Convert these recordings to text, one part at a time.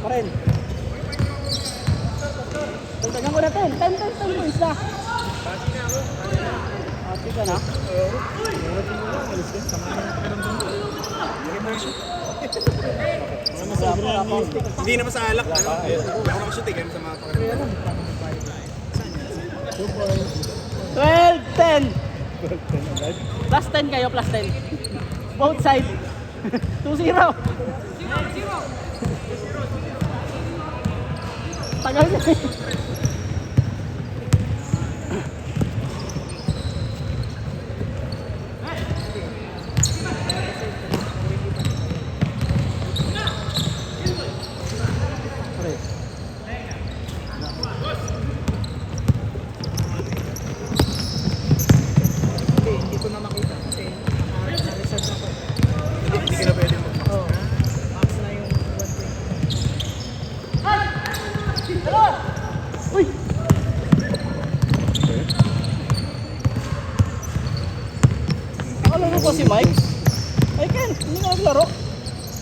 Rin. Tagdagan ko na 10 points na. Pati ka na? Hindi naman sa alak, ano? Wala ko nakashoot eh, sa mga pakiramdam. 12-10. Plus 10 kayo, plus 10. Both side. 2-0. Tagal na eh. Hindi ko na makita kasi na-reserve ako. Hindi ka na pwede mo. Oo. Max na yung 120. Uy! Nakalaro ko si Mike. Ay Ken, hindi ka naglaro.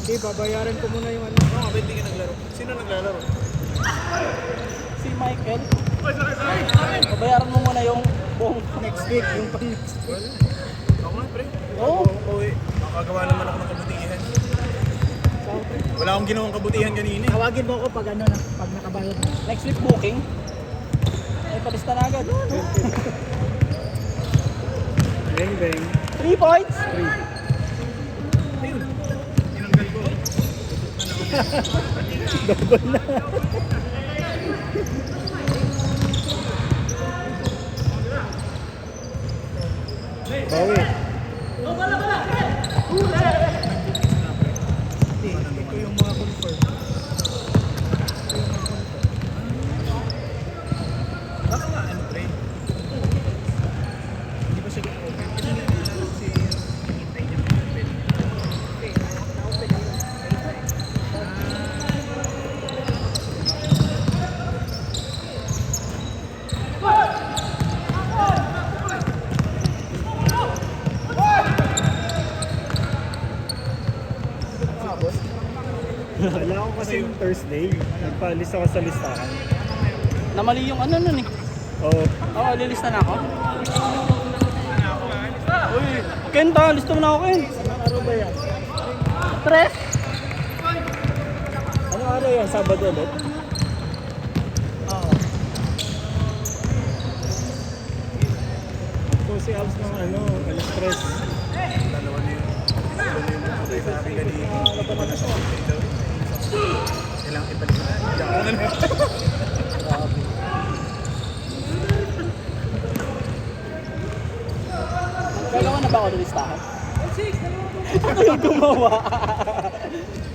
Hindi, babayaran ko muna yung ano. Oo, bakit hindi ka naglaro? Sino naglalaro? Si Michael. Pabayaran mo muna yung buong... Next week, yung pang next week. Ako nga, pre. Oo. Oo, eh. Nakagawa naman ako ng kabutihan. Wala akong ginawang kabutihan kanina. Tawagin mo ako pag ano na, pag nakabayad na. Next week booking. Ay, palista na agad. Bang bang. 3 points. Ayun. Tinanggal ko. Double na. Bawi. Ito yung mga confirm. Baka nga, ano, pre? Hindi ba siya open? Kanina na si hinihintay niya. Wala ko kasi yung Thursday. Nagpalista ako sa listahan. Namali yung ano nun eh. Oo. Oo, lilista na ako. Uy, Ken ta, lista mo na ako Ken. Anong araw ba yan? 3. Anong araw yan? Sabado ulit? Oo. Ako si Abs ng ano, alas 3. Dalawa na yun. Sabi kanina. Ito pa na siya. Kailangan ibalik na. Hindi ako na. Gagawa na ba ako ng listahan? Ako yung gumawa.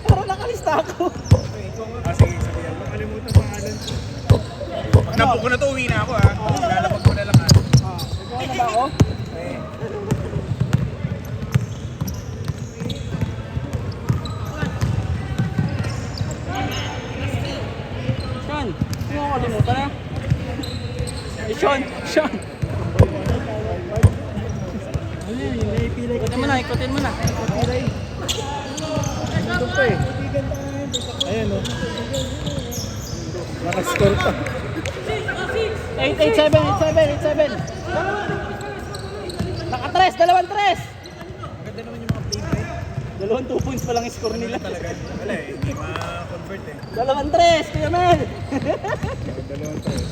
Para nakalista ako. Sige, sabihan. Makalimutan pangalan. Pag nabook ko na to, uwi na ako ha. Lalapag ko na lang ha. Gagawa na ba ako? Sean, hindi mo makalimutan na. Sean. Ano yun? Yung naipili ko. Ikutin mo na. Nandun pa eh. Ayan o. Nakascore pa. 8-7. Naka-tres, dalawang tres. Maganda naman yung mga play break. Dalawang 2 points pa lang yung score nila. Talaga. Wala eh. Hindi ma-convert eh. Dalawang tres, Kuya Mel. Dalawang tayo.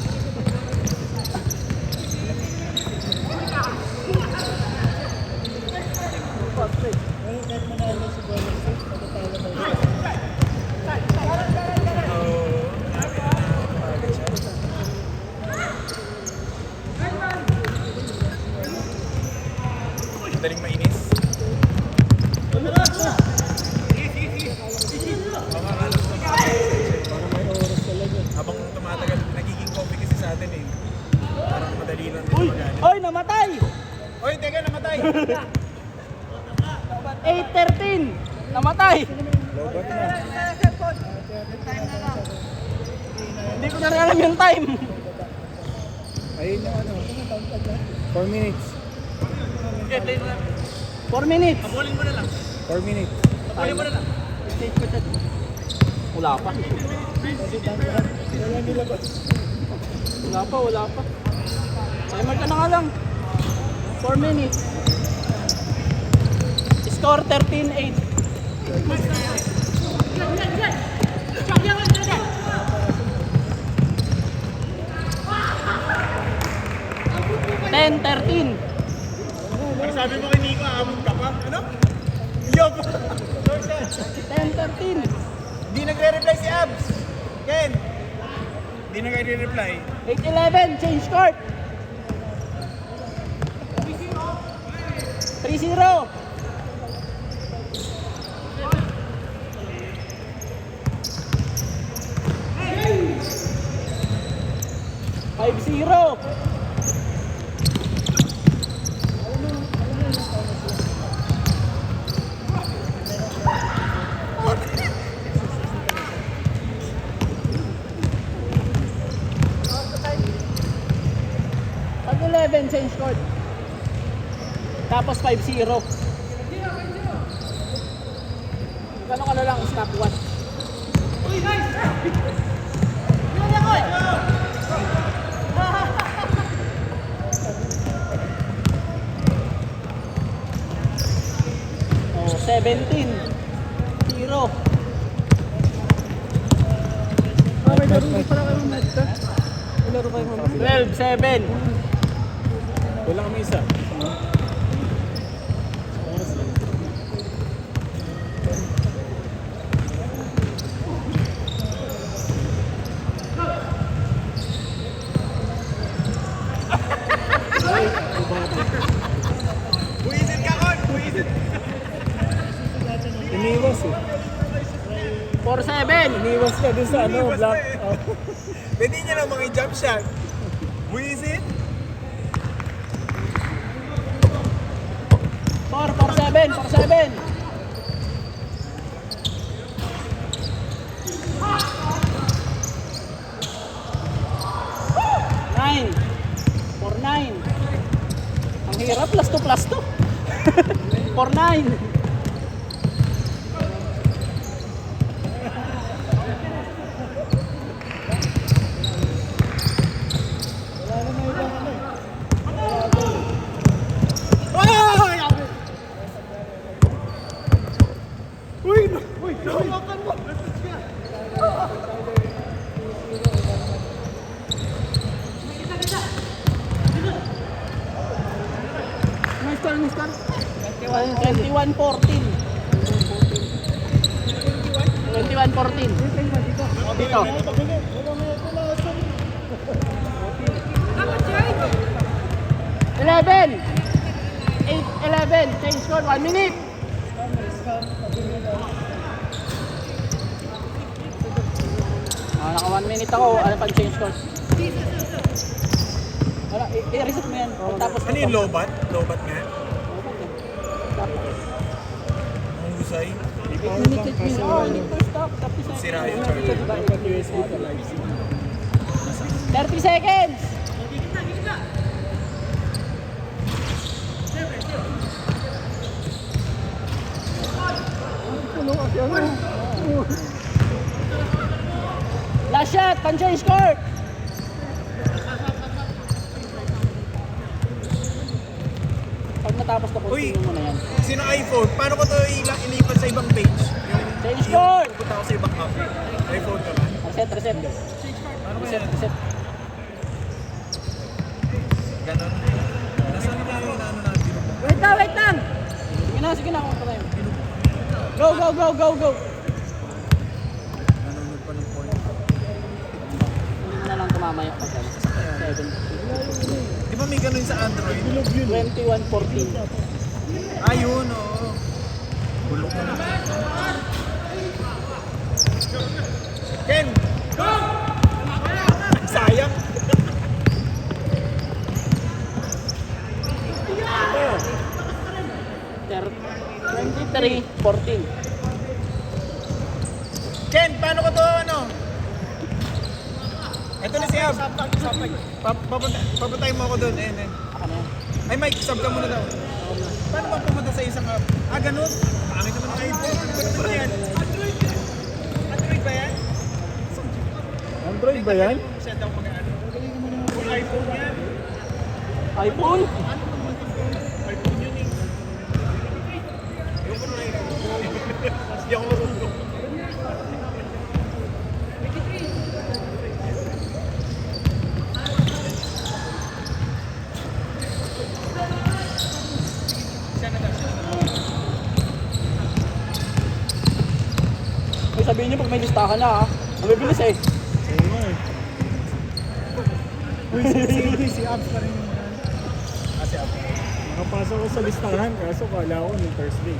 Kahit manalo si Golden State, matatalo tayo. Daling mainis. Para may oras talaga. Habang tumatagal, nagiging coffee kasi sa atin eh. Parang madali lang din Uy! magalit. Oy, namatay! Oy, teka, namatay! 8-13. Namatay! Lobat na. Hindi ko na rin alam yung time. Ayun yung ano. 4 minutes. 4 minutes. 4 minutes. Wala pa. Wala pa. Timer ka na nga lang. 4 minutes. Score 13-8. Ten, 13. Sabi mo kay Nico, aabot ka pa? Ano? Yup! 10, 13. Hindi nagre-reply si Abs. Ken! Hindi nagre-reply. 8-11, change court. 3-0. Five zero. Pag 11 change court. Tapos 5-0. Gano'n ka na lang, stop 1. Oh, 17. 0. May laro pa lang kayo medka. May laro kayo mamaya. 12-7. Wala kami isa. Buisit ka, Kon! Buisit! Iniwas eh. 4-7. Iniwas ka dun sa ano, Iniwas black. na eh. Pwede niya lang mga jump shot. Buisit! 4-7. 4-7. Nine. 4-9. Ang hirap, plus 2. 4-9. May score. 21-14. 21-14. Dito. 11. 8-11. Change score. 1 minute. Naka 1 minute ako. Ano pang change score? Wala, i-reset mo yan. Tapos Ano yung lobat? Lobat nga? Ang husay? Sira yung charger. 30 seconds. Last shot, pan-change court. Pag natapos na, Uy! continue mo na yan. Sino iPhone? Paano ko ito ilipat sa ibang page? Change court. Pupunta ako sa ibang app. iPhone ka ba? Reset. Paano ko yan? Reset. Ganon. Nasaan na yung ano natin? Wait lang. Sige na. Ako na yun. Go. Nanonood pa ng porn. Hindi mo na lang tumamaya pag 7. Di ba may ganun sa Android? 21-14. Ayun, oo. Bulok na naman. Ken! Go! Sayang! 23-14. paano ko to, ano? Ito na si Ab. Papuntahin mo ako doon. Ayun. Ako na yan. Ay, Mike, sub ka muna daw. Paano bang pumunta sa isang app? Ah, ganun? Pangit naman ang iPhone. Ano ba yan? Android ba yan? Android ba yan? Siya daw mag-ano. Kung iPhone yan. iPhone? iPhone yun eh. Yung ko na iPhone. Hindi ako marunong. May sabihin niyo pag may listahan na ha. Mabibilis eh. Oo nga eh. Uy, si Abs pa rin yung Kasi Ab. nakapasok ko sa listahan kaso kala ko nung Thursday.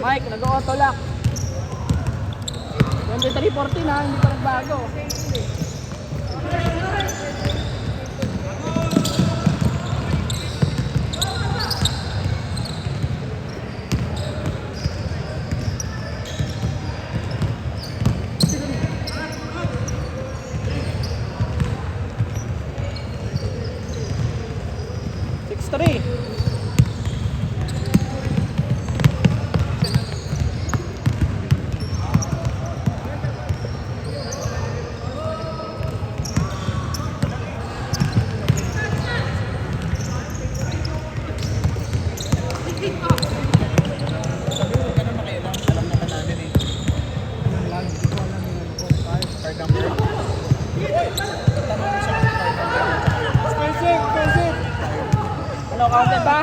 Mike, nag-auto lock. 23.14 ha, hindi pa nagbago. Three. Ano, counted ba?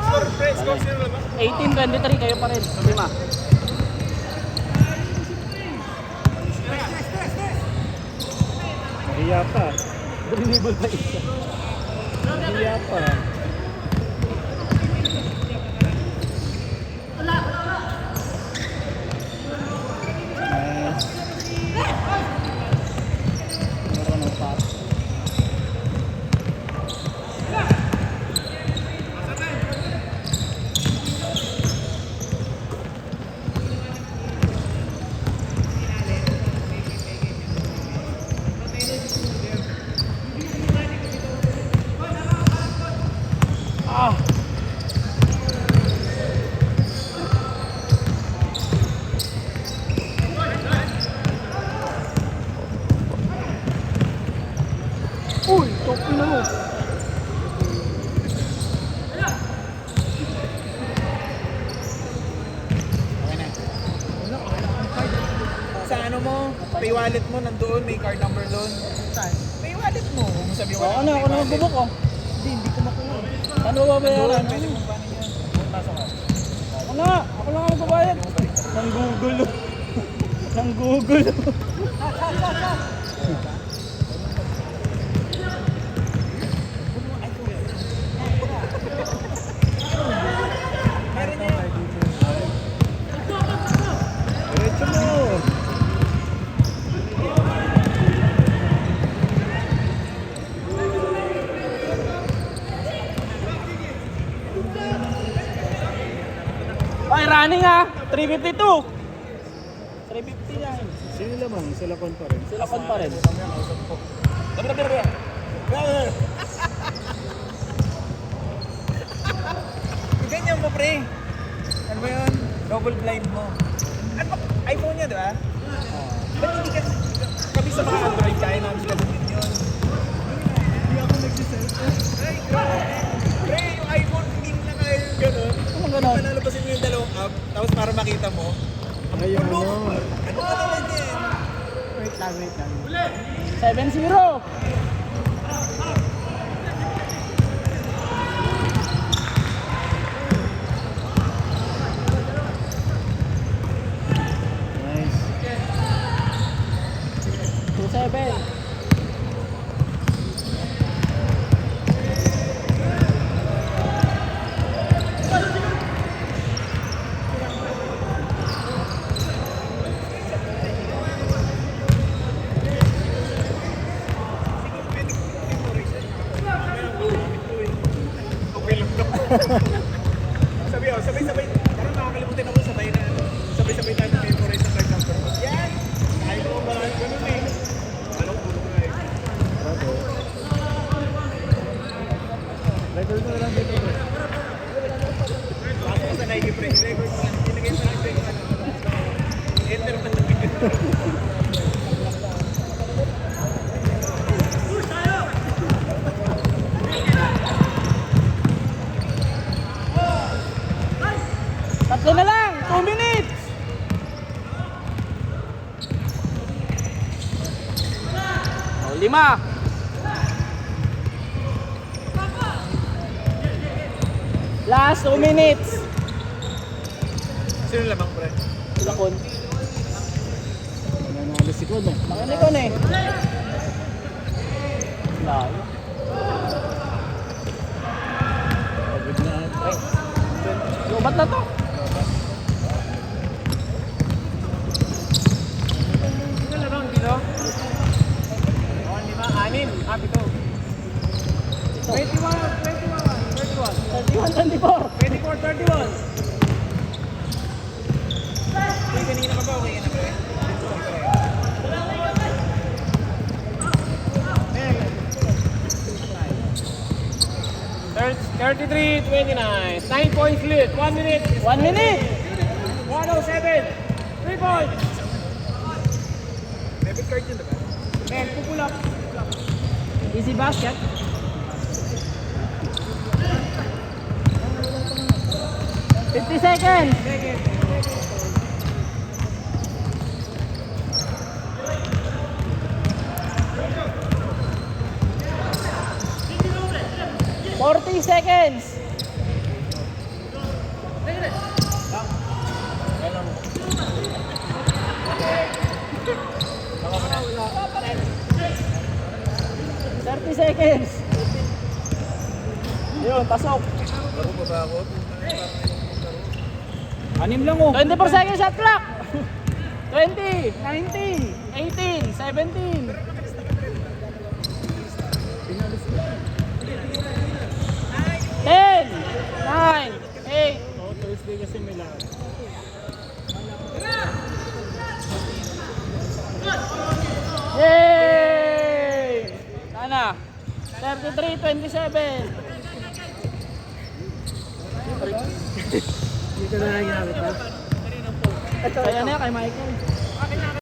Surprise, kung sino ba? 18-23, kayo pa rin. Lima. Hiya pa. Dribble pa isa. Hiya pa. Meron ng pass. Ah! Uy, topi na mo. Okay na. Sa ano mo, pay wallet mo, nandoon, may card number doon. Saan? Pay wallet mo. Kung sabi ko, Ako na nagbubok oh. Hindi ko makuha. Ano ba bayaran? Pwede mo ba yan? Pasok ka. Ako na ang magbabayad. Nang Google. Nang Google. Meron yan. Diretso mo. Ay, running ha. 352. 350 yan. Sino lamang? Sila kon pa rin. Sila kon pa rin. Ganyan mo, pre. Ano ba yun? Double blind mo. Ano ba? iPhone niya, di ba? Ba't hindi ka... Kami sa mga Android, kaya namin sila din yun. Hindi ako nagsiselfie. Ay, grabe. Pre, yung iPhone, hindi mo na kaya yung gano'n. Ano ganon? Panalabasin mo yung dalawang app, tapos para makita mo. Ay, yung ano. Ano ba naman yan? Wait lang. 7-0. Nice. 2-7. Sabi oh, sabay-sabay. Parang nakakalimutin ako sabay na ano. Sabay-sabay tayo memorize sa third number. Yan! Kaya ko ba ganun eh. Ano ko na eh. Record mo lang dito. Ako sa Nike pre. Record mo lang. Ilagay mo lang sa enter mo lang. Tatlo na lang! 2 minutes! Oh, 5. Last 2 minutes! Sino lamang pre? Lakon. Nanalo si Kon eh. Makinig ko na eh. Layo. Pagod na. Lubat na to. Sino lamang dito? 5, 6, happy to. 31, 24. 24, 31. Uy, kanina ka ba? Okay na pre? Third, 33-29. 9 points lead. 1 minute. 1 minute! 107. 3 points. Debit card yun, diba? Men, pupulap. Easy basket. $50 seconds. Second. 40 seconds. $30 seconds. Yun, pasok. Ako pa ba ako? 6 lang oh. 24 seconds shot clock. 20, 19, 18, 17. 10, 9, 8. Oh, Thursday kasi may lahat. Yay! Sana. 33-27. Hindi ka na nagamit ha? Kaya na yan kay Michael.